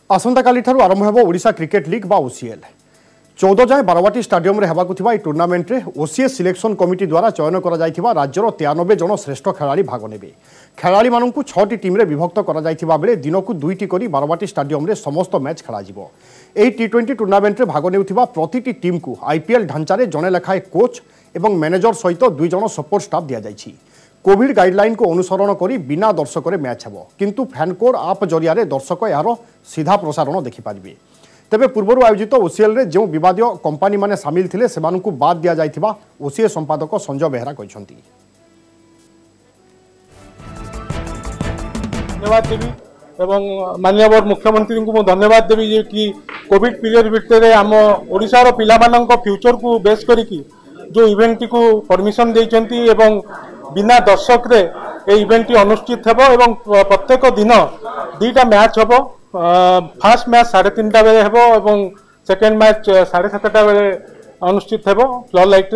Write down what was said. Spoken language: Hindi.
आसंता काली ठारू आरंभ होब ओडिशा क्रिकेट लीग बा ओसीएल 14 जाए बारवाटी स्टाडियम रे हेबाकु थिबा टूर्नामेंट रे ओसीएस सिलेक्शन कमिटी द्वारा चयन करा जायथिबा राज्यर 93 जन श्रेष्ठ खेलाड़ी भाग नेबे। खेलाड़ी माननकु 6टी टीम रे विभक्त करा जायथिबा बेले दिनकु 2टी करी बारवाटी स्टाडियम रे समस्त मैच खेला जिवो। एही टी20 टूर्नामेंट रे भाग नेउथिबा प्रतिटी टीम को आईपीएल ढांचा रे जने लेखाए कोच एवं मैनेजर सहित 2 जन सपोर्ट स्टाफ दिया जायछि। कोविड गाइडलाइन को अनुसरण करी बिना दर्शक रे मैच हेबो, किंतु फैनकोड आप जरिया रे दर्शक यार सीधा प्रसारण देखि पारिबे। तेबे पूर्व आयोजित ओसीएल रे जो विवादीय कंपानी माने सामिल थिले सेमानकु बाद दिया जायथिबा ओसीए संपादक संजय बेहरा कहिसंती। धन्यवाद देवी एवं माननीय मुख्यमंत्री को धन्यवाद देवी कि कोविड पीरियड भितर आम ओडिशार पिलामानंक फ्यूचर को बेस करिकी जो इवेंट को परमिशन देइचंती एवं बिना दर्शक रे ए इवेंट अनुष्ठित हेबो एवं प्रत्येक दिन 2टा मैच हेबो। फर्स्ट मैच 3:30 बेले हेबो एवं सेकेंड मैच 7:30 बेले अनुष्ठित हेबो फ्लड लाइट।